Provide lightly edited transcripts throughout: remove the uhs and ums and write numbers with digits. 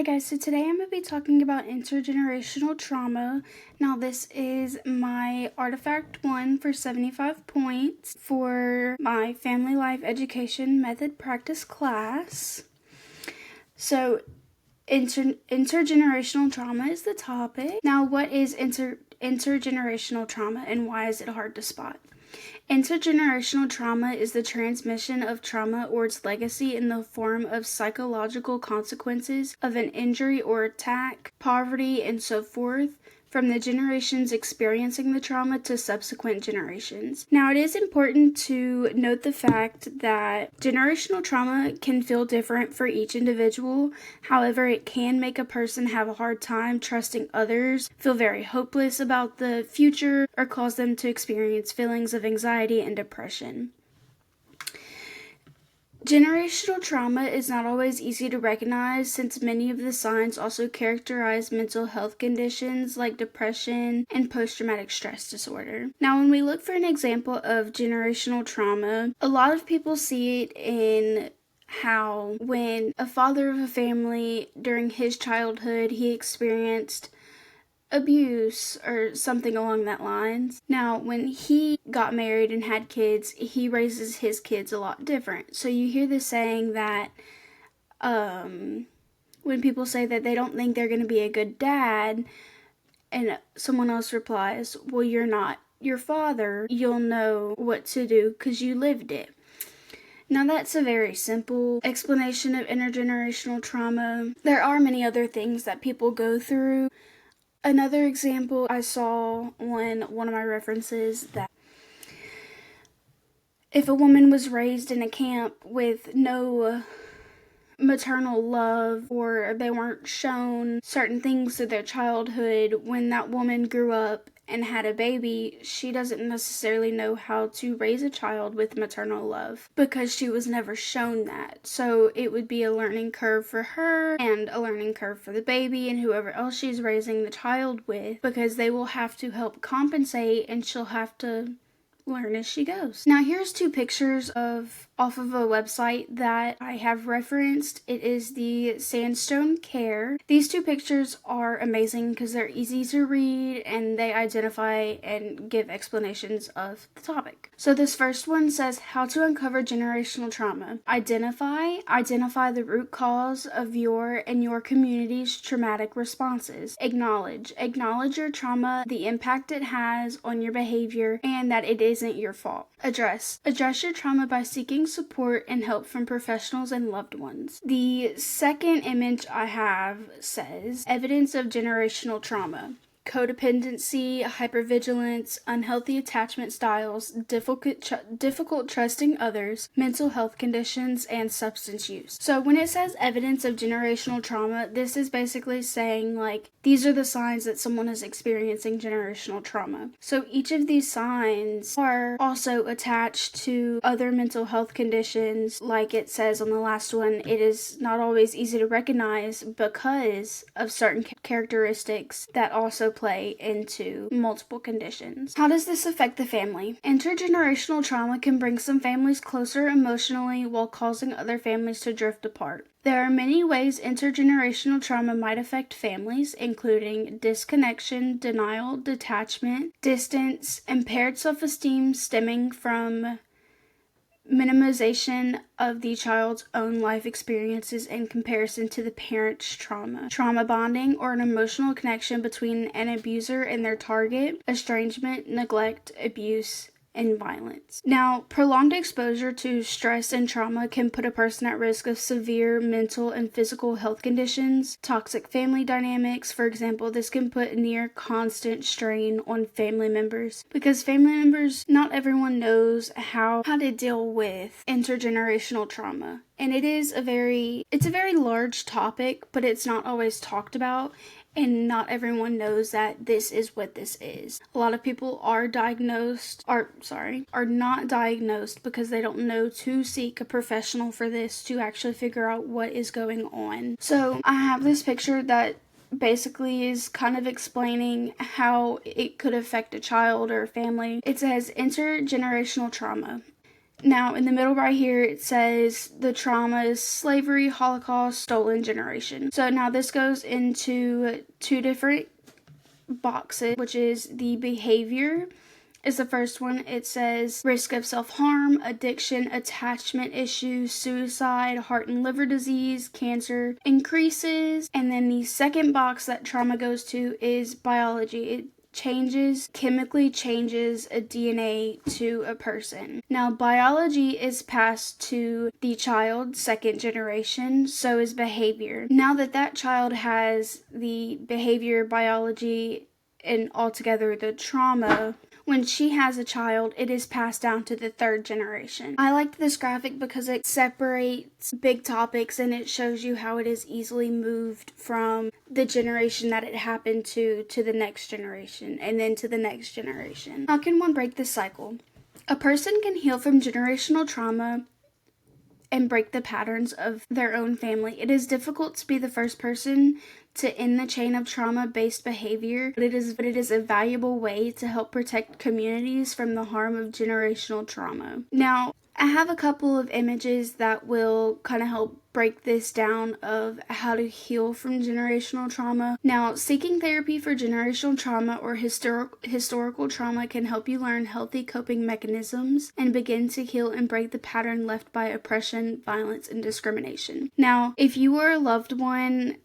Hi guys, so today I'm going to be talking about intergenerational trauma. Now this is my Artifact 1 for 75 points for my Family Life Education Method Practice class. So intergenerational trauma is the topic. Now what is intergenerational trauma and why is it hard to spot? Intergenerational trauma is the transmission of trauma or its legacy in the form of psychological consequences of an injury or attack, poverty, and so forth, from the generations experiencing the trauma to subsequent generations. Now, it is important to note the fact that generational trauma can feel different for each individual. However, it can make a person have a hard time trusting others, feel very hopeless about the future, or cause them to experience feelings of anxiety and depression. Generational trauma is not always easy to recognize since many of the signs also characterize mental health conditions like depression and post-traumatic stress disorder. Now, when we look for an example of generational trauma, a lot of people see it in how when a father of a family during his childhood, he experienced abuse or something along that lines. Now, when he got married and had kids, he raises his kids a lot different. So you hear the saying that when people say that they don't think they're going to be a good dad, and someone else replies, well, you're not your father, you'll know what to do because you lived it. Now, that's a very simple explanation of intergenerational trauma. There are many other things that people go through. Another example I saw on one of my references that if a woman was raised in a camp with no maternal love or they weren't shown certain things through their childhood, when that woman grew up and had a baby, she doesn't necessarily know how to raise a child with maternal love because she was never shown that. So it would be a learning curve for her and a learning curve for the baby and whoever else she's raising the child with, because they will have to help compensate and she'll have to learn as she goes. Now here's two pictures off of a website that I have referenced. It is the Sandstone Care. These two pictures are amazing because they're easy to read and they identify and give explanations of the topic. So this first one says how to uncover generational trauma. Identify the root cause of your and your community's traumatic responses. Acknowledge your trauma, the impact it has on your behavior, and that it isn't your fault. Address your trauma by seeking support and help from professionals and loved ones. The second image I have says evidence of generational trauma. Codependency, hypervigilance, unhealthy attachment styles, difficult trusting others, mental health conditions, and substance use. So when it says evidence of generational trauma, this is basically saying like these are the signs that someone is experiencing generational trauma. So each of these signs are also attached to other mental health conditions. Like it says on the last one, it is not always easy to recognize because of certain characteristics that also play into multiple conditions. How does this affect the family? Intergenerational trauma can bring some families closer emotionally while causing other families to drift apart. There are many ways intergenerational trauma might affect families, including disconnection, denial, detachment, distance, impaired self-esteem stemming from minimization of the child's own life experiences in comparison to the parent's trauma bonding, or an emotional connection between an abuser and their target, estrangement, neglect, abuse, and violence. Now, prolonged exposure to stress and trauma can put a person at risk of severe mental and physical health conditions. Toxic family dynamics, for example, this can put near constant strain on family members because family members, not everyone knows how to deal with intergenerational trauma. And it's a very large topic, but it's not always talked about. And not everyone knows that this is what this is. A lot of people are not diagnosed because they don't know to seek a professional for this to actually figure out what is going on. So I have this picture that basically is kind of explaining how it could affect a child or a family. It says intergenerational trauma. Now, in the middle right here, it says the trauma is slavery, Holocaust, stolen generation. So now this goes into two different boxes, which is the behavior is the first one. It says risk of self-harm, addiction, attachment issues, suicide, heart and liver disease, cancer increases. And then the second box that trauma goes to is biology. It chemically changes a DNA to a person. Now, biology is passed to the child, second generation, so is behavior. Now that child has the behavior, biology, and altogether the trauma, when she has a child, it is passed down to the third generation. I liked this graphic because it separates big topics and it shows you how it is easily moved from the generation that it happened to the next generation, and then to the next generation. How can one break this cycle? A person can heal from generational trauma and break the patterns of their own family. It is difficult to be the first person to end the chain of trauma-based behavior, but it is a valuable way to help protect communities from the harm of generational trauma. Now, I have a couple of images that will kind of help break this down of how to heal from generational trauma. Now, seeking therapy for generational trauma or historical trauma can help you learn healthy coping mechanisms and begin to heal and break the pattern left by oppression, violence, and discrimination. Now, if you or a loved one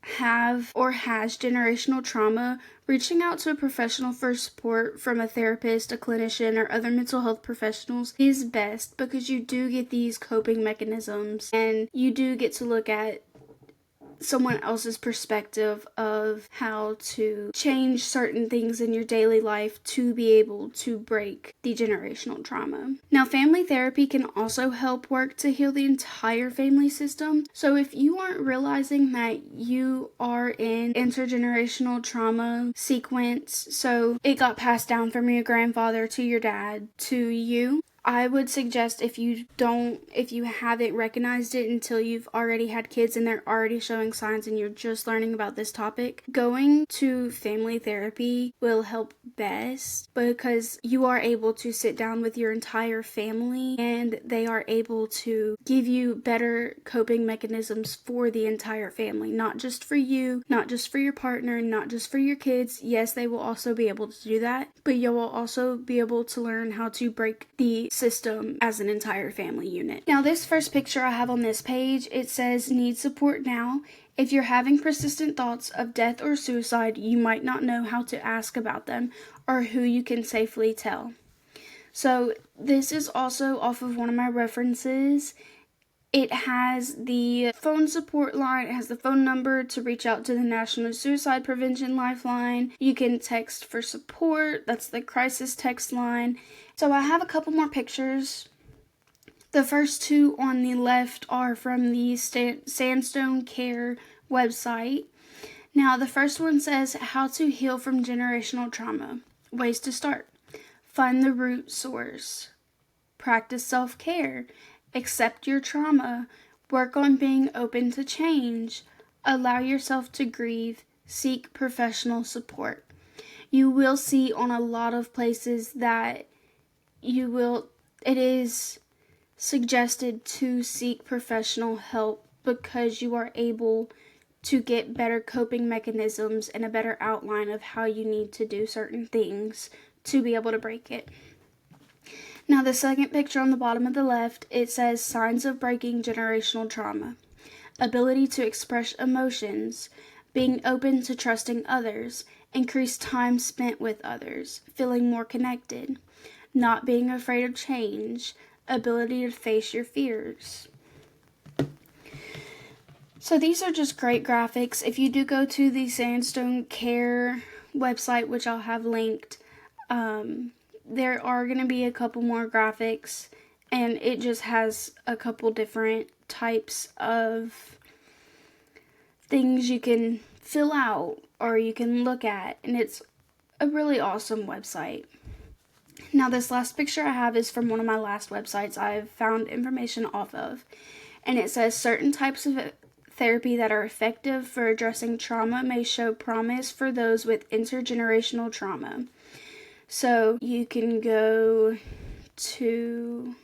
have or has generational trauma, reaching out to a professional for support from a therapist, a clinician, or other mental health professionals is best, because you do get these coping mechanisms and you do get to look at someone else's perspective of how to change certain things in your daily life to be able to break the generational trauma. Now, family therapy can also help work to heal the entire family system. So if you aren't realizing that you are in intergenerational trauma sequence, so it got passed down from your grandfather to your dad to you, I would suggest, if you haven't recognized it until you've already had kids and they're already showing signs and you're just learning about this topic, going to family therapy will help best, because you are able to sit down with your entire family and they are able to give you better coping mechanisms for the entire family, not just for you, not just for your partner, not just for your kids. Yes, they will also be able to do that, but you will also be able to learn how to break the system as an entire family unit. Now, this first picture I have on this page, it says need support now. If you're having persistent thoughts of death or suicide, you might not know how to ask about them or who you can safely tell. So this is also off of one of my references. It has the phone support line, it has the phone number to reach out to the National Suicide Prevention Lifeline. You can text for support, that's the crisis text line. So I have a couple more pictures. The first two on the left are from the Sandstone Care website. Now, the first one says how to heal from generational trauma. Ways to start. Find the root source. Practice self-care. Accept your trauma. Work on being open to change. Allow yourself to grieve. Seek professional support. You will see on a lot of places that it is suggested to seek professional help, because you are able to get better coping mechanisms and a better outline of how you need to do certain things to be able to break it. Now, the second picture on the bottom of the left, it says signs of breaking generational trauma. Ability to express emotions, being open to trusting others, increased time spent with others, feeling more connected, not being afraid of change, ability to face your fears. So these are just great graphics. If you do go to the Sandstone Care website, which I'll have linked, there are going to be a couple more graphics, and it just has a couple different types of things you can fill out or you can look at, and it's a really awesome website. Now, this last picture I have is from one of my last websites I've found information off of, and it says certain types of therapy that are effective for addressing trauma may show promise for those with intergenerational trauma. So you can go to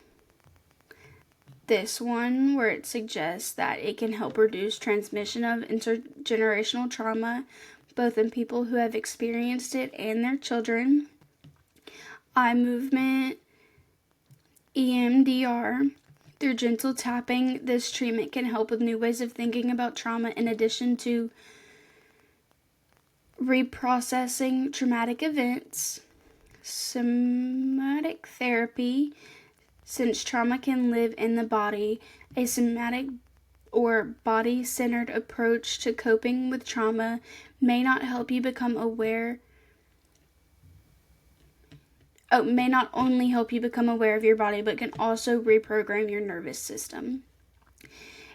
this one where it suggests that it can help reduce transmission of intergenerational trauma, both in people who have experienced it and their children. Eye movement, EMDR. Through gentle tapping, this treatment can help with new ways of thinking about trauma in addition to reprocessing traumatic events. Somatic therapy. Since trauma can live in the body, a somatic or body-centered approach to coping with trauma may not only help you become aware of your body, but can also reprogram your nervous system.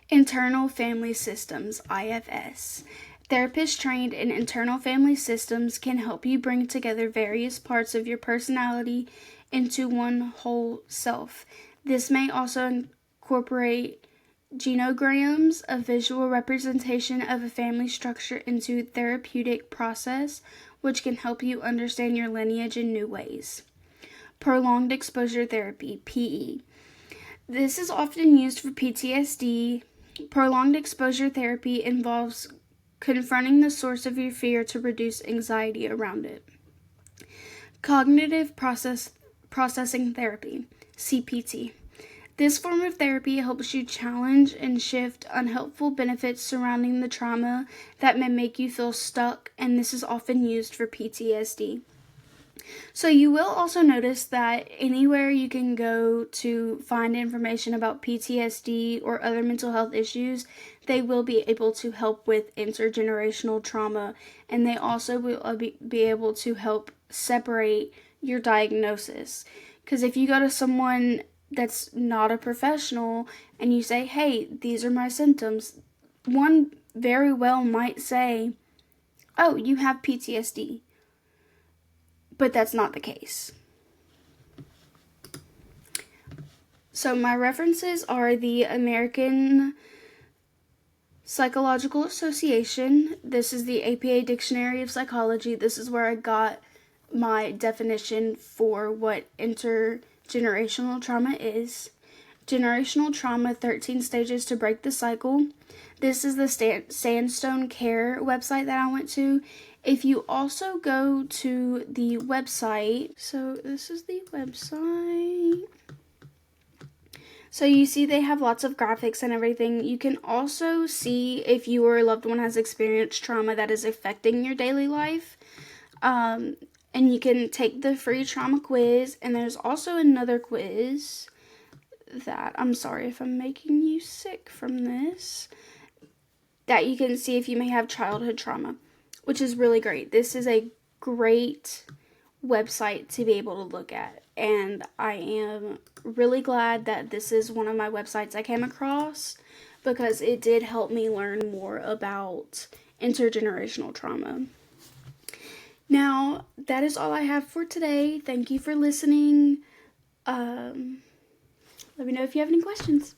Internal family systems, IFS. Therapists trained in internal family systems can help you bring together various parts of your personality into one whole self. This may also incorporate genograms, a visual representation of a family structure, into therapeutic process, which can help you understand your lineage in new ways. Prolonged exposure therapy, PE. This is often used for PTSD. Prolonged exposure therapy involves confronting the source of your fear to reduce anxiety around it. Cognitive processing therapy, CPT. This form of therapy helps you challenge and shift unhelpful benefits surrounding the trauma that may make you feel stuck, and this is often used for PTSD. So you will also notice that anywhere you can go to find information about PTSD or other mental health issues, they will be able to help with intergenerational trauma, and they also will be able to help separate your diagnosis. Because if you go to someone that's not a professional and you say, hey, these are my symptoms, one very well might say, oh, you have PTSD. But that's not the case. So my references are the American Psychological Association. This is the APA Dictionary of Psychology. This is where I got my definition for what intergenerational trauma is. Generational trauma, 13 stages to break the cycle. This is the Sandstone Care website that I went to. If you also go to the website, so this is the website. So you see they have lots of graphics and everything. You can also see if you or a loved one has experienced trauma that is affecting your daily life. And you can take the free trauma quiz. And there's also another quiz that, I'm sorry if I'm making you sick from this, that you can see if you may have childhood trauma, which is really great. This is a great website to be able to look at, and I am really glad that this is one of my websites I came across, because it did help me learn more about intergenerational trauma. Now, that is all I have for today. Thank you for listening. Let me know if you have any questions.